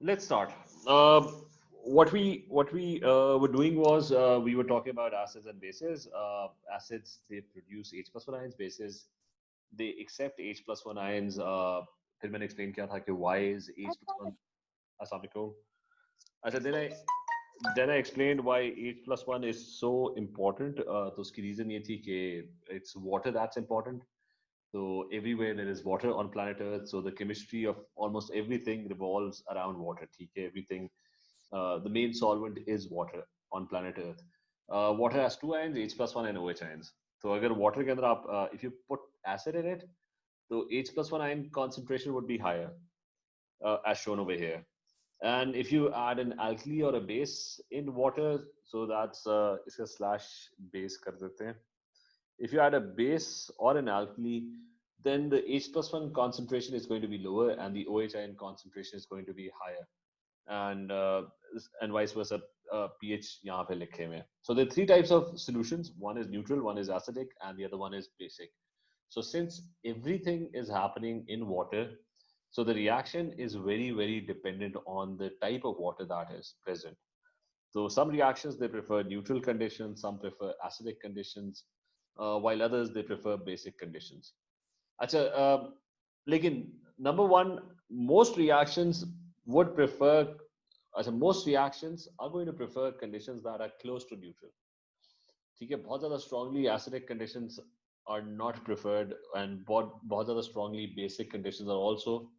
Let's start. What we were doing was we were talking about acids and bases. Acids they produce H plus one ions. Bases they accept H plus one ions. फिर मैंने explain किया था कि why is H plus one. अस्सलाम वालेकुम. अच्छा then I explained why H plus one is so important. तो उसकी reason ये थी कि it's water that's important. So everywhere there is water on planet Earth. So the chemistry of almost everything revolves around water. ठीक है, everything. The main solvent is water on planet Earth. Water has two ions, H plus one and OH ions. So अगर water के अंदर आप if you put acid in it, so H plus one ion concentration would be higher, as shown over here. And if you add an alkali or a base in water, so that's इसका slash base कर देते हैं. If you add a base or an alkali, then the H plus one concentration is going to be lower and the OH ion concentration is going to be higher. And vice versa, pH यहाँ पे लिखे हुए हैं. So there are three types of solutions. One is neutral, one is acidic, and the other one is basic. So since everything is happening in water, so the reaction is very, very dependent on the type of water that is present. So some reactions they prefer neutral conditions, some prefer acidic conditions, while others they prefer basic conditions. अच्छा, लेकिन number one, most reactions would prefer, अच्छा, most reactions are going to prefer conditions that are close to neutral. ठीक है, बहुत ज़्यादा strongly acidic conditions are not preferred, and बहुत ज़्यादा strongly basic conditions are also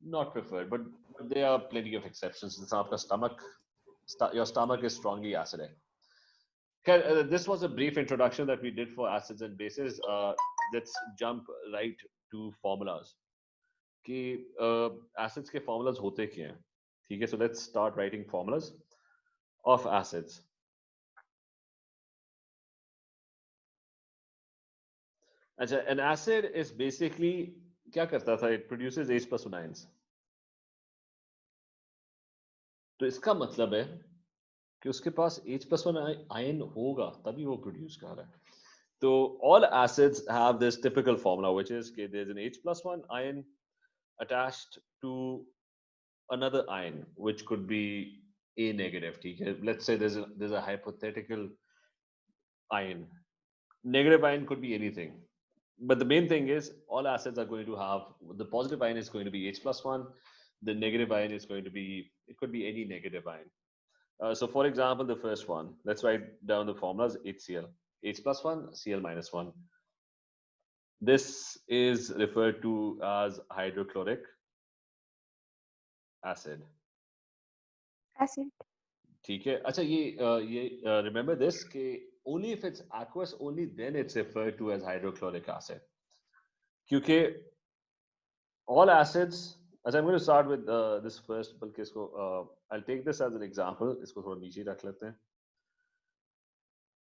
not preferred, but there are plenty of exceptions. जैसे आपका your stomach is strongly acidic. Okay, this was a brief introduction that we did for acids and bases. Let's jump right to formulas. कि acids के formulas होते क्या हैं? ठीक है, so let's start writing formulas of acids. अच्छा, an acid is basically क्या करता था? It produces H plus ions. तो इसका मतलब है कि उसके पास H plus one ion होगा तभी वो produce कर रहा है. So all acids have this typical formula, which is okay, there's an H plus one ion attached to another ion, which could be A negative. Okay? Let's say there's a hypothetical ion. Negative ion could be anything. But the main thing is all acids are going to have the positive ion is going to be H plus one. The negative ion is going to be, it could be any negative ion. So for example, the first one, let's write down the formulas HCl. H plus one, Cl minus one. This is referred to as hydrochloric acid. Acid. ठीक है, अच्छा ये remember this कि only if it's aqueous only then it's referred to as hydrochloric acid. क्योंकि all acids, अच्छा I'm going to start with this first, बल्कि इसको I'll take this as an example. इसको थोड़ा नीचे रख लेते हैं.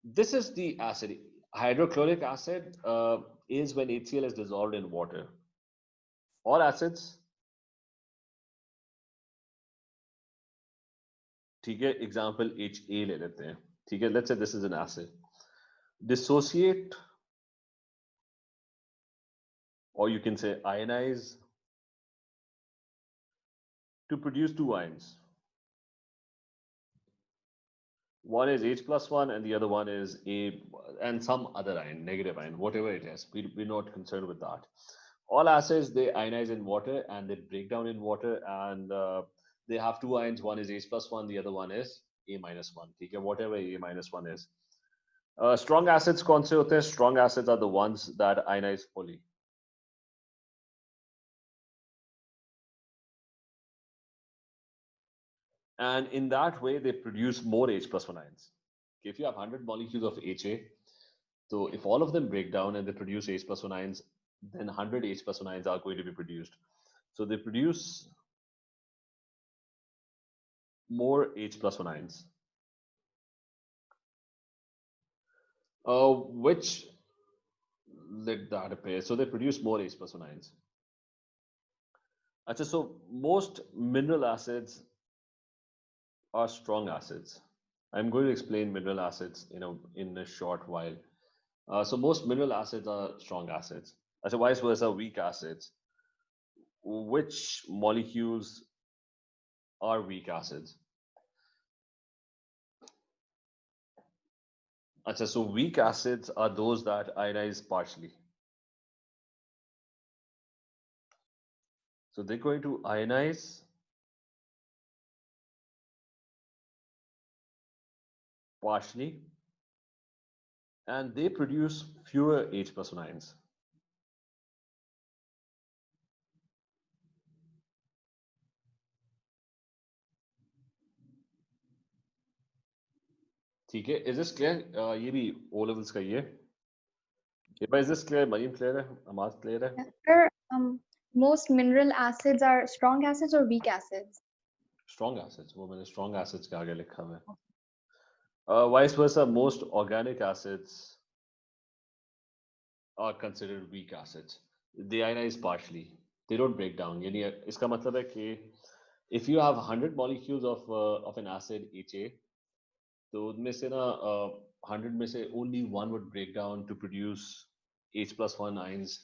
This is the acid. Hydrochloric acid is when HCl is dissolved in water. All acids, ठीक है, example HA ले लेते हैं. ठीक है, let's say this is an acid. Dissociate, or you can say ionize, to produce two ions. One is H plus one, and the other one is A, and some other ion, negative ion, whatever it is. We're not concerned with that. All acids they ionize in water and they break down in water, and they have two ions. One is H plus one, the other one is A minus one. ठीक है, whatever A minus one is. Strong acids कौन से होते हैं? Strong acids are the ones that ionize fully. And in that way, they produce more H plus one ions. If you have 100 molecules of HA, so if all of them break down and they produce H plus one ions, then 100 H plus one ions are going to be produced. So they produce more H plus one ions, which let that appear. So they produce more H plus one ions. Achha, so most mineral acids are strong acids. I'm going to explain mineral acids in a short while. So most mineral acids are strong acids. Achha, vice versa, weak acids. Which molecules are weak acids. Achha, so weak acids are those that ionize partially. So they're going to ionize partially and they produce fewer H plus ions. ठीक है, is this clear? ये भी O levels का ये. Is this clear? Mariam clear है? Amaz clear है? Sir, most mineral acids are strong acids or weak acids? Strong acids. वो मैंने strong acids के आगे लिखा हुआ है. Vice versa, most organic acids are considered weak acids. They ionize partially. They don't break down. यानी इसका मतलब है कि if you have 100 molecules of an acid HA, तो उनमें से ना 100 में से only one would break down to produce H plus 1 ions.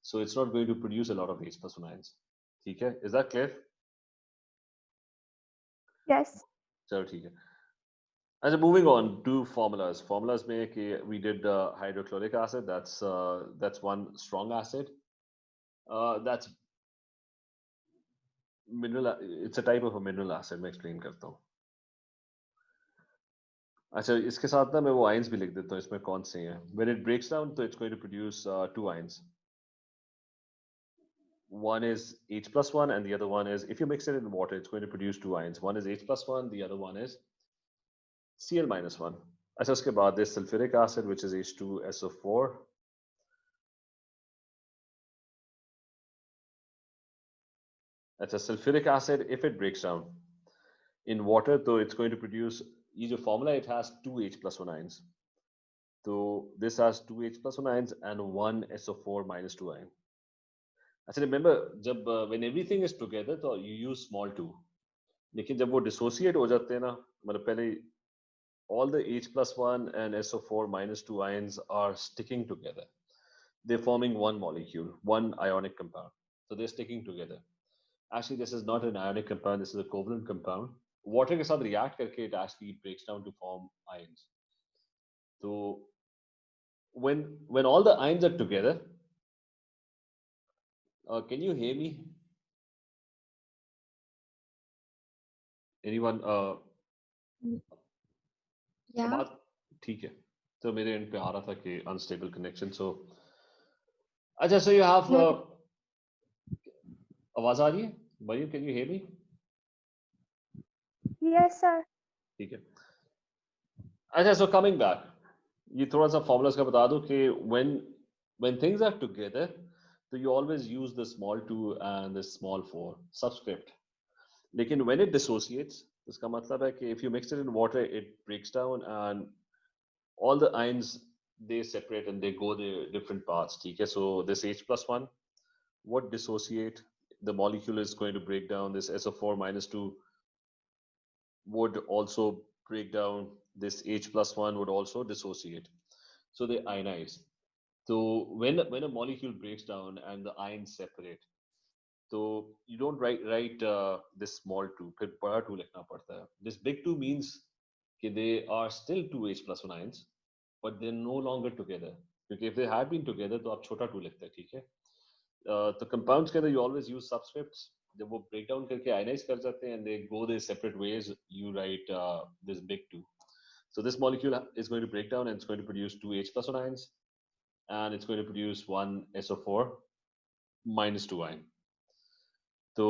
So it's not going to produce a lot of H plus 1 ions. ठीक है? Is that clear? Yes. चलो ठीक है. And moving on to formulas. Formulas में कि we did hydrochloric acid. That's one strong acid. That's mineral. It's a type of a mineral acid. मैं explain करता हूँ. अच्छा इसके साथ ना मैं वो ions भी लिख देता हूँ इसमें कौन से हैं. When it breaks down, तो it's going to produce two ions. One is H plus 1 and the other one is, if you mix it in water, it's going to produce two ions. One is H plus 1, the other one is Cl minus 1. अच्छा उसके बाद there's sulfuric acid which is H2SO4. अच्छा sulfuric acid, if it breaks down in water, तो it's going to produce, ये जो formula, it has two H plus 1 ions. So this has two H plus 1 ions and one SO4 minus 2 ion. अच्छा remember, जब when everything is together, तो you use small 2. लेकिन जब वो dissociate हो जाते हैं ना, मतलब पहले all the H plus 1 and SO4 minus 2 ions are sticking together. They're forming one molecule, one ionic compound. So they're sticking together. Actually, this is not an ionic compound, this is a covalent compound. Water के साथ react करके it actually breaks down to form ions. So when all the ions are together, can you hear me? Anyone? Yeah. बात ठीक है. तो मेरे end पे आ रहा था कि unstable connection. So अच्छा, so you have आवाज आ रही है? Mariam, can you hear me? Yes, sir. ठीक है. अच्छा, so coming back, ये थोड़ा सा formulas का बता दूं कि when things are together, so you always use the small 2 and the small 4 subscript. लेकिन when it dissociates, इसका मतलब है कि if you mix it in water, it breaks down and all the ions they separate and they go their different paths. ठीक है? So this H plus 1 would dissociate. The molecule is going to break down. This SO4 minus 2 would also break down. This H plus 1 would also dissociate. So they ionize. So when a molecule breaks down and the ions separate, so you don't write this small 2, फिर बड़ा 2 लिखना पड़ता है. This big 2 means कि they are still two H plus 1 ions, but they're no longer together. क्योंकि if they had been together, तो आप छोटा 2 लिखते हैं, ठीक है? तो compounds के अंदर you always use subscripts. जब वो break down करके ionize कर जाते हैं and they go their separate ways, you write this big 2. So this molecule is going to break down and it's going to produce two H plus 1 ions and it's going to produce one SO4 minus 2 ion. तो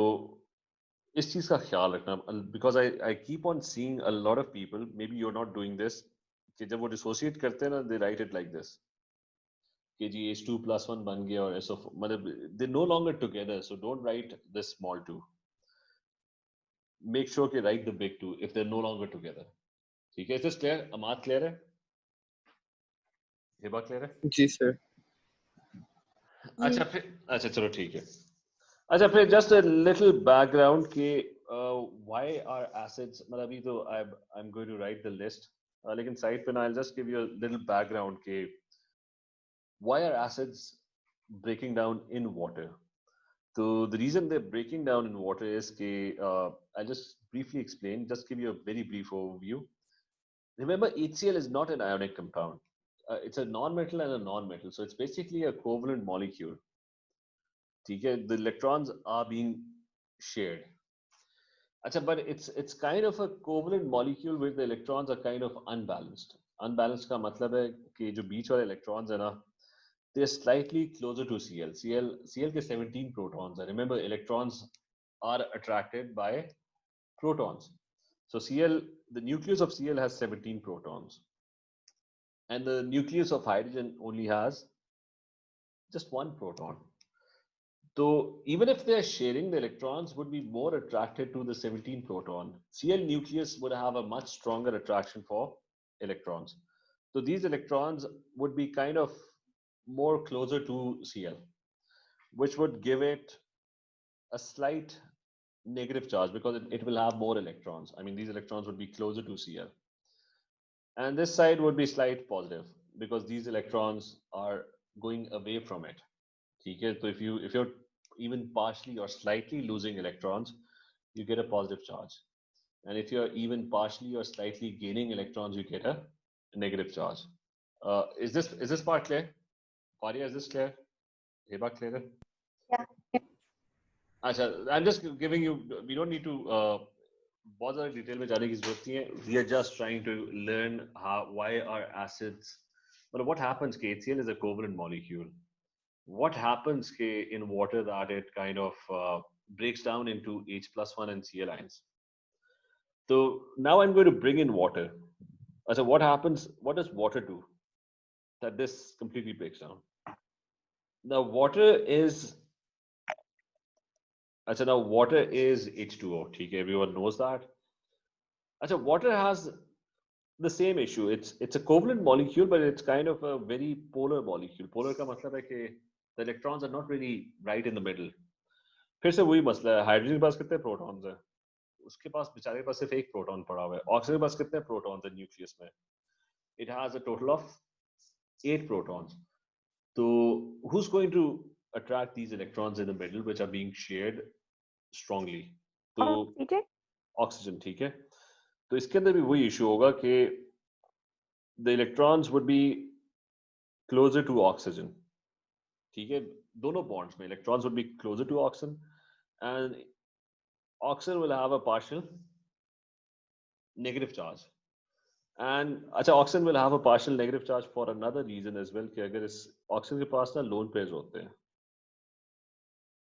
इस चीज का ख्याल रखना, because I keep on seeing a lot of people, maybe you're not doing this, कि जब वो dissociate करते हैं ना, they write it like this, कि जी H2 plus 1 बन गया और SO4, मतलब they're no longer together, so don't write this small 2. Make sure कि write the big 2 if they're no longer together. ठीक है? Is this clear? Amat clear है? Hiba clear है? जी सर. अच्छा फिर, अच्छा चलो ठीक है. अच्छा फिर just a little background कि why are acids, मतलब अभी तो I'm going to write the list, लेकिन side पे ना I'll just give you a little background कि why are acids breaking down in water. So the reason they're breaking down in water is I'll just briefly explain, just give you a very brief overview. Remember, HCl is not an ionic compound. It's a non-metal and a non-metal. So it's basically a covalent molecule. Okay? The electrons are being shared. Achha, but it's kind of a covalent molecule where the electrons are kind of unbalanced. Unbalanced का मतलब है कि जो बीच वाले electrons है ना, they're slightly closer to Cl. Cl के 17 protons है. Remember, electrons are attracted by protons. So Cl, the nucleus of Cl has 17 protons, and the nucleus of hydrogen only has just one proton. So even if they're sharing, the electrons would be more attracted to the 17 proton. Cl nucleus would have a much stronger attraction for electrons. So these electrons would be kind of more closer to Cl, which would give it a slight negative charge because it will have more electrons. I mean, these electrons would be closer to Cl. And this side would be slight positive because these electrons are going away from it. Okay? So if you're even partially or slightly losing electrons, you get a positive charge. And if you're even partially or slightly gaining electrons, you get a negative charge. Is this part clear? Faria, is this clear? Heba, clear? Yeah. Asha, I'm just giving you, we don't need to बहुत ज़्यादा detail में जाने की जरूरत नहीं है. We are just trying to learn why are acids, but what happens कि HCl is a covalent molecule. What happens in water that it kind of breaks down into H+1 and Cl ions. So now I'm going to bring in water. So what happens? What does water do that this completely breaks down? Now water is H2O. Okay, everyone knows that. Water has the same issue. It's a covalent molecule, but it's kind of a very polar molecule. Polar का मतलब है कि the electrons are not really right in the middle. फिर से वही मसला है. Hydrogen के पास कितने प्रोटॉन्स हैं? उसके पास बेचारे के पास सिर्फ एक प्रोटॉन पड़ा हुआ है. ऑक्सीजन के पास कितने प्रोटॉन्स हैं न्यूक्लियस में? It has a total of 8 protons. So who's going to attract these electrons in the middle, which are being shared strongly? तो ऑक्सीजन. ठीक है. तो इसके अंदर भी वही इशू होगा कि the electrons would be closer to oxygen. ठीक है. दोनों bonds में electrons would be closer to oxygen, and oxygen will have a partial negative charge. And oxygen will have a partial negative charge for another reason as well कि अगर इस oxygen के पास ना lone pairs होते हैं,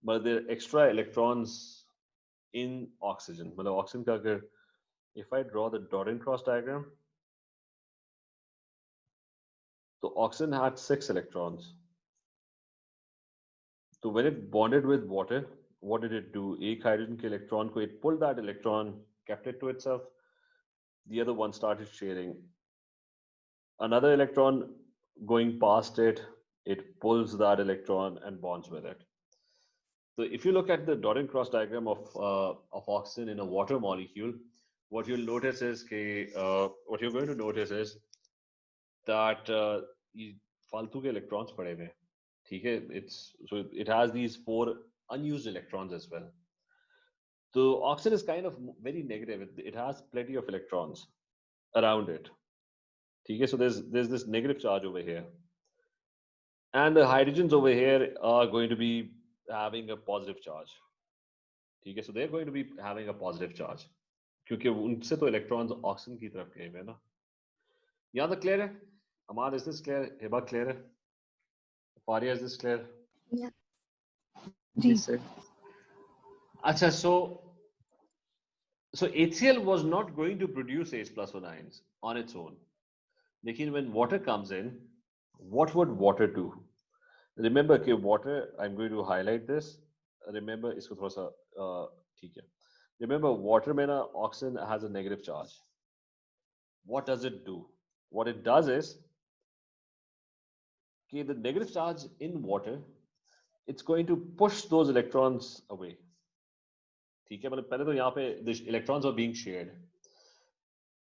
but there are extra electrons in oxygen. मतलब oxygen का अगर if I draw the dot and cross diagram, so oxygen had 6 electrons. So when it bonded with water, what did it do? एक hydrogen के electron को it pulled that electron, kept it to itself. The other one started sharing. Another electron going past it, it pulls that electron and bonds with it. So if you look at the dot and cross diagram of oxygen in a water molecule, what you'll notice is what you're going to notice is that फालतू के electrons पड़े हुए हैं. ठीक है. So it has these 4 unused electrons as well. So oxygen is kind of very negative. It has plenty of electrons around it. Okay, so there's this negative charge over here, and the hydrogens over here are going to be having a positive charge. Okay, so they're going to be having a positive charge क्योंकि उनसे तो electrons oxygen की तरफ गए हुए हैं ना. यहाँ तक clear है? Ahmad, is this clear? Hiba, clear है? Faria, is this clear? Yeah. Yes, sir. अच्छा, so HCl was not going to produce H+1 ions on its own. Lekin when water comes in, what would water do? Remember कि water, I'm going to highlight this. Remember इसको थोड़ा सा ठीक है. Remember water में ना oxygen has a negative charge. What does it do? What it does is कि the negative charge in water, it's going to push those electrons away. ठीक है. मतलब पहले तो यहाँ पे the electrons are being shared,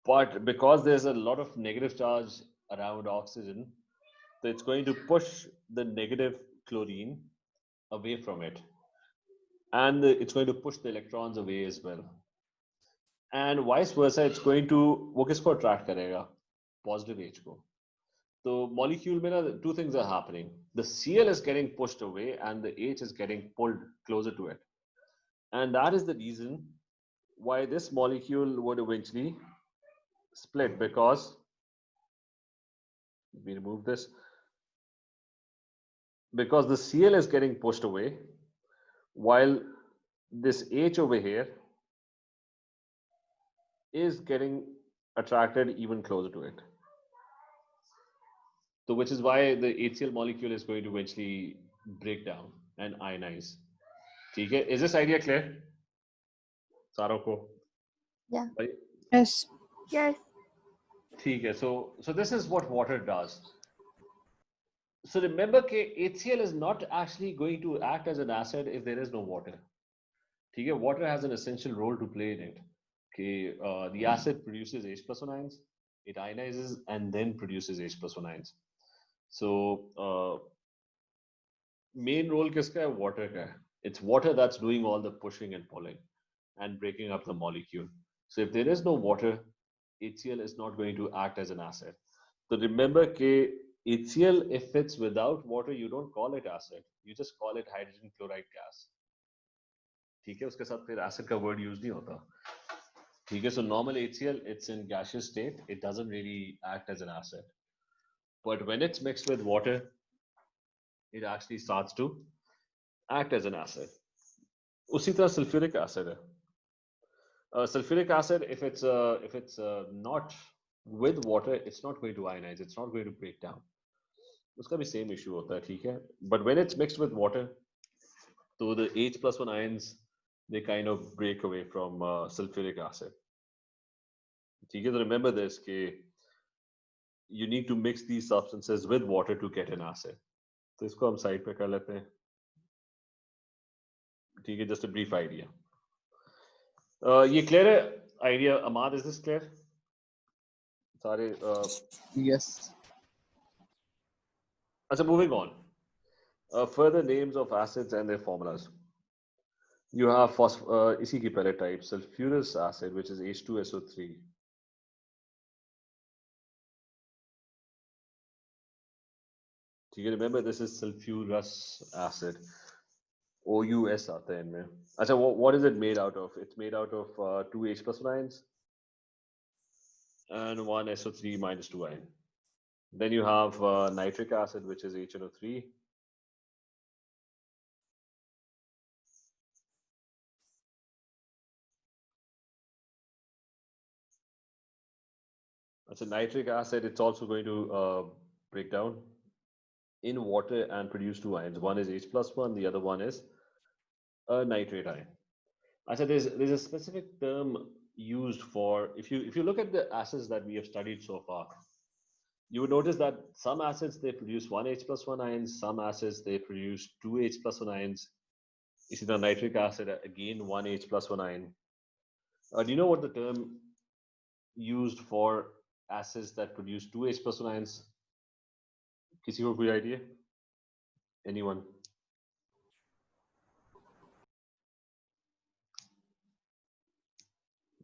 but because there's a lot of negative charge around oxygen, so it's going to push the negative chlorine away from it. and it's going to push the electrons away as well. And vice versa, it's going to वो किसको attract करेगा? Positive H को. So molecule में ना two things are happening. The Cl is getting pushed away and the H is getting pulled closer to it. And that is the reason why this molecule would eventually split, because we remove this, because the Cl is getting pushed away while this H over here is getting attracted even closer to it. So which is why the HCl molecule is going to eventually break down and ionize. ठीक है? Is this idea clear? सारों को? Yeah. भाई? Yes. Yes. ठीक है. So this is what water does. So remember that HCl is not actually going to act as an acid if there is no water. ठीक है? Water has an essential role to play in it. Okay, the acid produces H plus one ions, it ionizes and then produces H plus one ions. So main role किसका है? Water का है. It's water that's doing all the pushing and pulling and breaking up the molecule. So if there is no water, HCl is not going to act as an acid. So remember that HCl, if it's without water, you don't call it acid. You just call it hydrogen chloride gas. ठीक है? उसके साथ फिर acid का word use नहीं होता. ठीक है? So normal HCl, it's in gaseous state. It doesn't really act as an acid. But when it's mixed with water, it actually starts to act as an acid. उसी तरह sulfuric acid है. Sulfuric acid, if it's not with water, it's not going to ionize. It's not going to break down. उसका भी same issue होता है, ठीक है? But when it's mixed with water, so the H plus one ions, they kind of break away from sulfuric acid. ठीक है? So remember this, कि you need to mix these substances with water to get an acid. तो इसको हम side पे कर लेते हैं. ठीक है? Just a brief idea. ये clear है idea? Ahmad, is this clear? सारे Yes. अच्छा, moving on. Further names of acids and their formulas. You have इसी की पहले type, sulfurous acid, which is H2SO3. ठीक है? Remember, this is sulfurous acid. OUS आता है इनमें. अच्छा, what is it made out of? It's made out of two H plus ions and one SO3 minus 2 ion. Then you have nitric acid, which is HNO3. That's a nitric acid. It's also going to break down in water and produce two ions. One is H plus one, the other one is a nitrate ion. I said there's a specific term used for, if you look at the acids that we have studied so far, you would notice that some acids they produce one H plus one ions, some acids they produce two H plus one ions. You see the nitric acid again one H plus one ion. Do you know what the term used for acids that produce two H plus one ions? किसी को कोई idea? Anyone?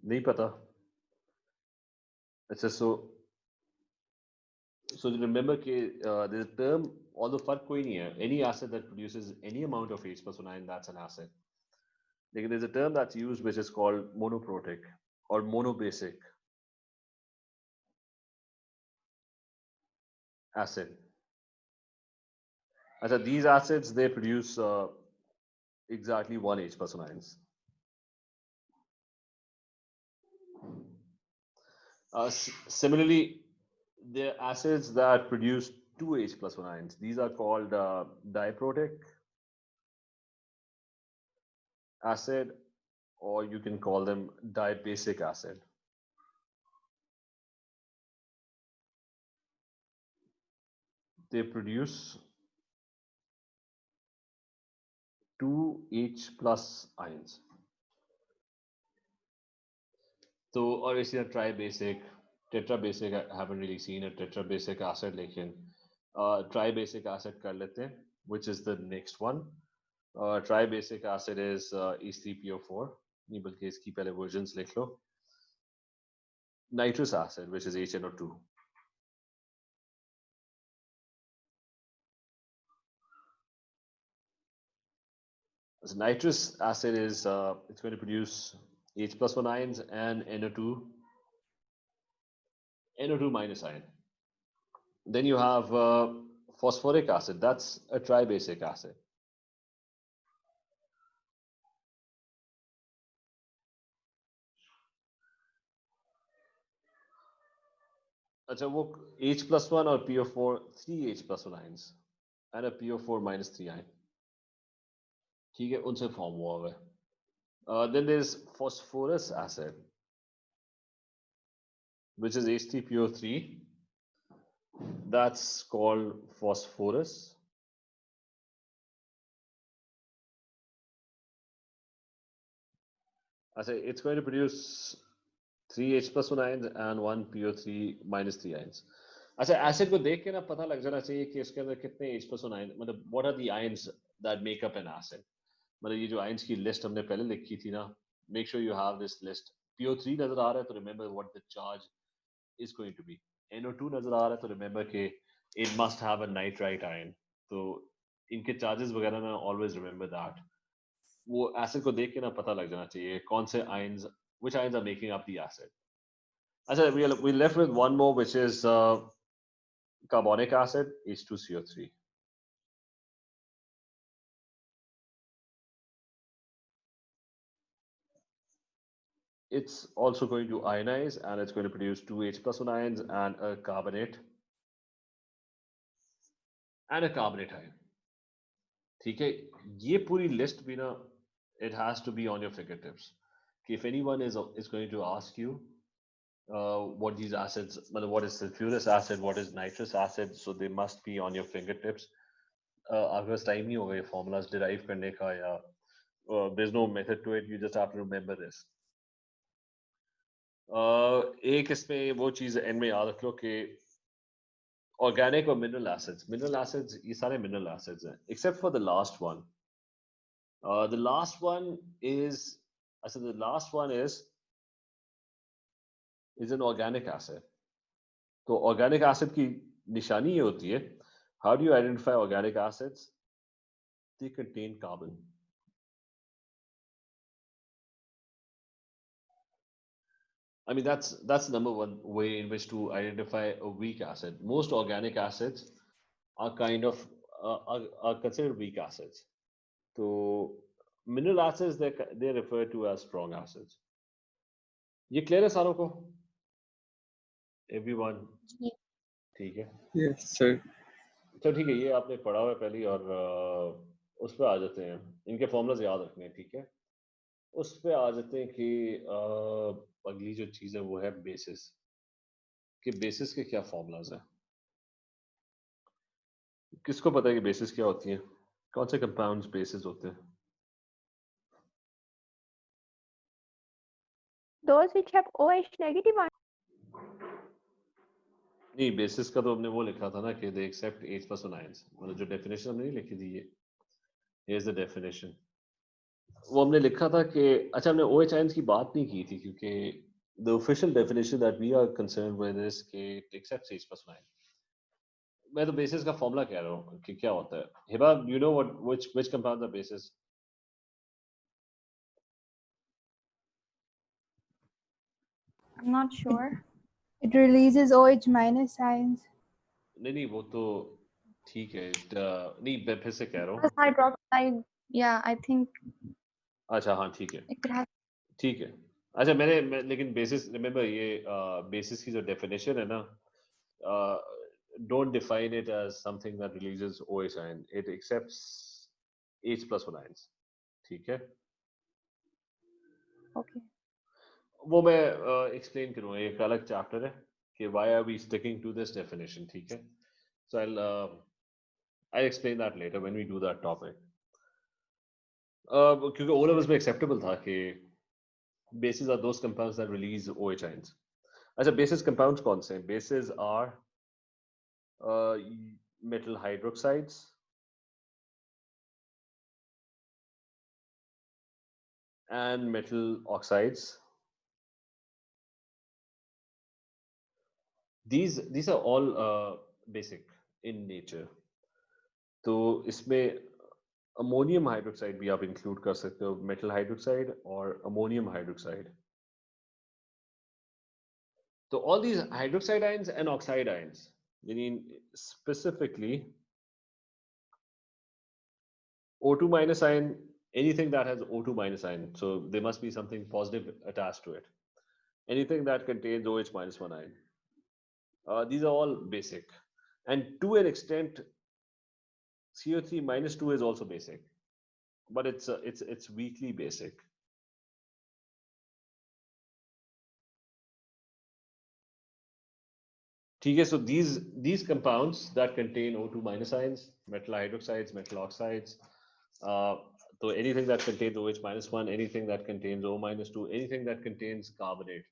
नहीं पता. अच्छा, so remember कि there's a term, although फर्क कोई नहीं है. Any acid that produces any amount of H plus one ion, that's an acid. लेकिन there's a term that's used which is called monoprotic or monobasic acid. अच्छा, these acids they produce exactly one H plus one ions. Similarly, there are acids that produce two H plus one ions. These are called diprotic acid, or you can call them dibasic acid. They produce two H plus ions. So, or is it a tribasic, tetrabasic? I haven't really seen a tetrabasic acid, लेकिन tribasic acid कर लेते हैं, which is the next one. Tribasic acid is H3PO4. नहीं बल्कि इसकी पहले versions लिख लो. Nitrous acid, which is HNO2. So nitrous acid is it's going to produce H+1 ions and NO2 minus ion. Then you have phosphoric acid. That's a tribasic acid. अच्छा वो H+1 और PO4 3 H+1 ions and a PO4 minus 3 ion. ठीक है उनसे form हुआ हुआ है. Then there's phosphorus acid, which is H3PO3. That's called phosphorus. I say it's going to produce 3 H+1 ions and 1 PO3 minus 3 ions. अच्छा acid को देख के ना पता लग जाना चाहिए कि इसके अंदर कितने H+1 ions, मतलब what are the ions that make up an acid. मतलब ये जो ions की list हमने पहले लिखी थी ना, make sure you have this list. PO3 नजर आ रहा है तो remember what the charge is going to be. NO2 नजर आ रहा है तो remember कि it must have a nitrite ion. तो इनके charges वगैरह ना always remember that. वो acid को देख के ना पता लग जाना चाहिए कौन से ions, which ions are making up the acid. अच्छा we left with one more, which is carbonic acid, H2CO3. It's also going to ionize and it's going to produce 2 H+1 ions and a carbonate ion. ठीक है ये पूरी list भी ना it has to be on your fingertips. If anyone is going to ask you what these acids, what is sulfurous acid, what is nitrous acid, so they must be on your fingertips. आपके पास time नहीं होगा ये formulas derive करने का या there's no method to it, you just have to remember this. एक इसमें वो चीज एंड में याद रख लो कि organic और mineral acids ये सारे mineral acids हैं except for the last one. The last one is an organic acid. तो organic acid की निशानी ये होती है, how do you identify organic acids? They contain carbon. I mean that's the number one way in which to identify a weak acid. Most organic acids are kind of are considered weak acids. So mineral acids they're referred to as strong acids. ये clear है सारों को? Everyone? ठीक है. Yes, sir. तो ठीक है ये आपने पढ़ा हुआ है पहले और उस पर आ जाते हैं. इनके फॉर्मूलाज याद रखने हैं ठीक है. उस पे आ जाते हैं कि अगली जो चीज़ है वो है बेसिस. कि बेसिस के क्या फॉर्मूलाज हैं? किसको पता है कि बेसिस क्या होती हैं? कौन से कंपाउंड्स बेसिस होते हैं? Those which have OH negative ion. नहीं बेसिस का तो हमने वो लिखा था ना कि दे एक्सेप्ट H+1 ions. मतलब जो डेफिनेशन हमने नहीं लिखी थी ये. Here's the definition. वो हमने लिखा था कि अच्छा हमने OH ions की बात नहीं की थी क्योंकि the official definition that we are concerned with is कि it accepts H+1 ion. मैं तो बेसिस का फॉर्मूला कह रहा हूँ कि क्या होता है. Hiba, you know which compounds are bases? I'm not sure. It releases OH minus ions. नहीं वो तो ठीक है. नहीं मैं फिर से कह रहा हूँ. Plus hydroxide. Yeah, I think अच्छा हाँ ठीक है. it has. ठीक है. अच्छा लेकिन बेसिस रिमेम्बर ये बेसिस की जो डेफिनेशन है ना, don't define it as something that releases OH ion. It accepts H+1 ions. ठीक है. Okay. वो मैं एक्सप्लेन करूँगा. एक अलग चैप्टर है कि why are we sticking to this definition. ठीक है. So I'll explain that later when we do that topic. क्योंकि O levels में acceptable था कि bases are those compounds that release OH ions. अच्छा bases compounds कौन से हैं? Bases are metal hydroxides, and metal oxides. These are all basic in nature. तो इसमें अमोनियम हाइड्रोक्साइड भी आप इंक्लूड कर सकते हो, मेटल हाइड्रोक्साइड और ammonium hydroxide. So all these hydroxide ions and oxide ions, meaning specifically O2 minus ion, anything that has O2 minus ion, so there must be something positive attached to it. Anything that contains OH minus 1 ion. These are all basic. And to an extent, CO3 minus 2 is also basic, but it's weakly basic. Okay, so these compounds that contain O2 minus ions, metal hydroxides, metal oxides, so anything that contains OH minus 1, anything that contains O minus 2, anything that contains carbonate,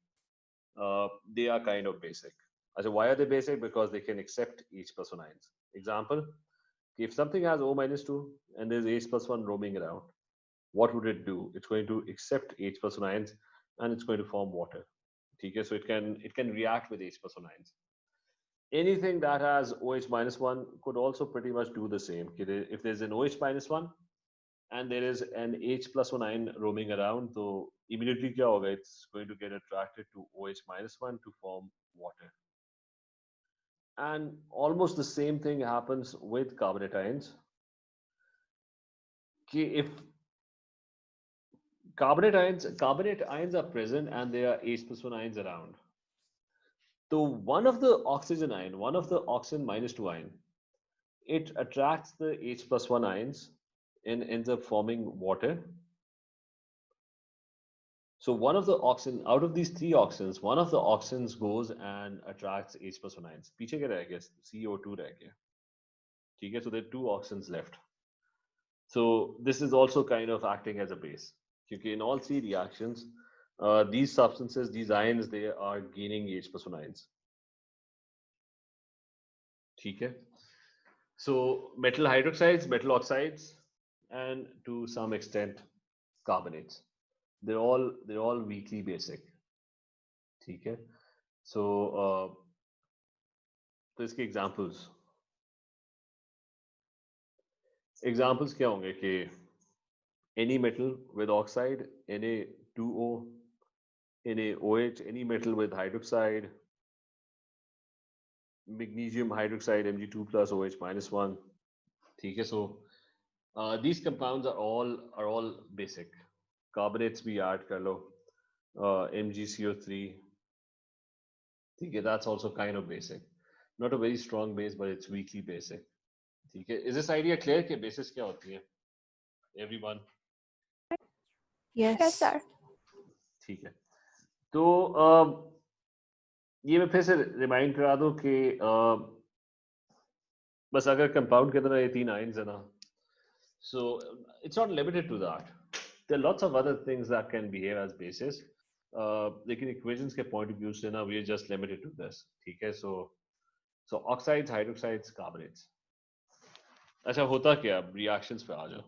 they are kind of basic. So why are they basic? Because they can accept H plus 1 ions. Example, if something has O minus 2 and there's H plus 1 roaming around, what would it do? It's going to accept H plus 1 ions and it's going to form water. Okay, so it can react with H plus 1 ions. Anything that has OH minus 1 could also pretty much do the same. If there's an OH minus 1 and there is an H plus 1 ion roaming around, so immediately kya hoga? It's going to get attracted to OH minus 1 to form water. And almost the same thing happens with carbonate ions. If carbonate ions are present and there are H plus 1 ions around, so one of the oxygen ion, one of the oxygen minus 2 ion, it attracts the H plus 1 ions and ends up forming water. So one of the oxygen, out of these three oxygens, one of the oxygens goes and attracts H plus 1 ions. पीछे क्या रह गया? CO2 रह गया. ठीक है, so there are two oxygens left. So this is also kind of acting as a base. Because in all three reactions, these substances, these ions, they are gaining H plus 1 ions. ठीक है. So metal hydroxides, metal oxides, and to some extent carbonates. They're all weakly basic. ठीक है. So तो इसके examples क्या होंगे कि any metal with oxide, Na2O, NaOH, any metal with hydroxide, magnesium hydroxide Mg2 plus OH minus 1. ठीक है. So these compounds are all basic. Carbonates भी add कर लो, MgCO3. ठीक है, that's also kind of basic. Not a very strong base, but it's weakly basic. ठीक है. Is this idea clear कि bases क्या होती है? Everyone? Yes. Yes, sir. ठीक है. तो ये मैं फिर से रिमाइंड करा दूं कि बस अगर कंपाउंड के अंदर ये तीन आयंस है ना, so it's not limited to that. There are lots of other things that can behave as bases. लेकिन equations के point of view से ना we are just limited to this. ठीक है. So oxides, hydroxides, carbonates. अच्छा होता क्या? Reactions पे आ जाओ.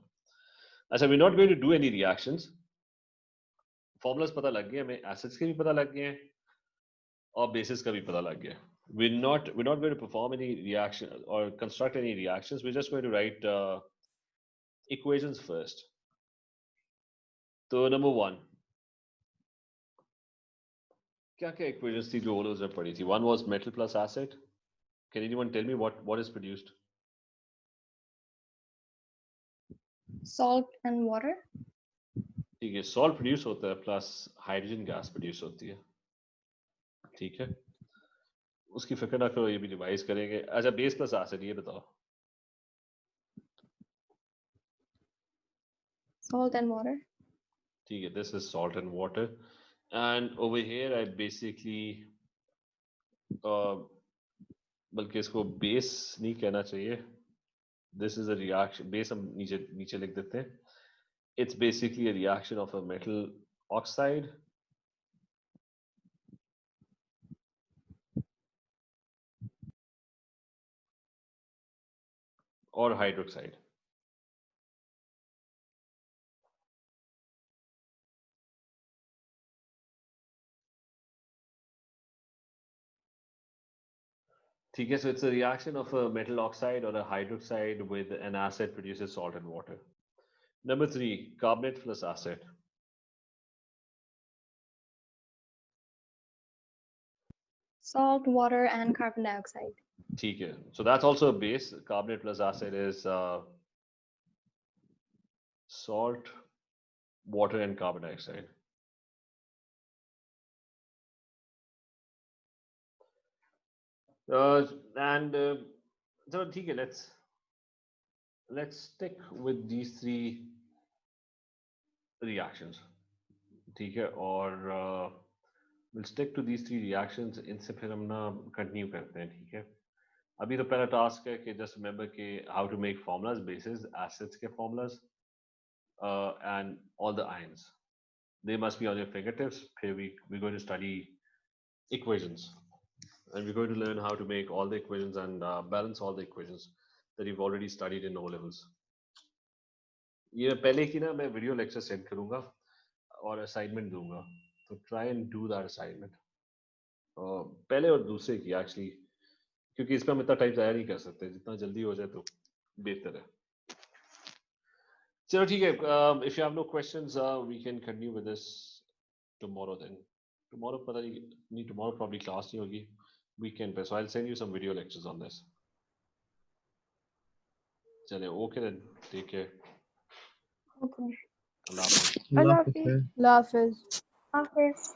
अच्छा, we're not going to do any reactions. Formulas पता लग गए हमें, acids के भी पता लग गए हैं और bases का भी पता लग गया. We're not going to perform any reaction or construct any reactions. We're just going to write equations first. So number one, क्या क्या equations थी जो ओलोज में पड़ी थी? One was metal plus acid. Can anyone tell me what is produced? Salt and water. ठीक है, salt produce होता है plus hydrogen gas produce होती है. ठीक है, उसकी फिक्र ना करो, ये भी रिवाइज करेंगे. अच्छा, बेस प्लस एसिड ये बताओ. Salt and water. ठीक है, this is salt and water, and over here I basically बल्कि इसको बेस नहीं कहना चाहिए. This is a reaction. Base हम नीचे लिख देते हैं. It's basically a reaction of a metal oxide or hydroxide. ठीक है, so it's a reaction of a metal oxide or a hydroxide with an acid produces salt and water. Number 3, carbonate plus acid. Salt, water, and carbon dioxide. ठीक है, so that's also a base. Carbonate plus acid is salt, water, and carbon dioxide. So ठीक है, let's stick with these 3 reactions. ठीक है, और we'll stick to these 3 reactions. इनसे फिर हम ना कंटिन्यू करते हैं. ठीक है, अभी तो पहला टास्क है कि जस्ट रिमेंबर कि how to make formulas bases acids के formulas and all the ions. They must be on your fingertips. Here we're going to study equations, and we're going to learn how to make all the equations and balance all the equations that you've already studied in O levels. ये पहले की ना मैं video lecture send करूंगा और assignment दूंगा, तो try and do that assignment पहले और दूसरे की एक्चुअली, क्योंकि इसमें हम इतना टाइम ज़ाया नहीं कर सकते. जितना जल्दी हो जाए तो बेहतर है. चलो ठीक है, if you have no questions, we can continue with this tomorrow then. Tomorrow पता नहीं, tomorrow probably class नहीं होगी, weekend पे, so I'll send you some video lectures on this. चले, okay then, take care. Okay. Allah Hafiz. Allah Hafiz. Allah Hafiz. Hafiz.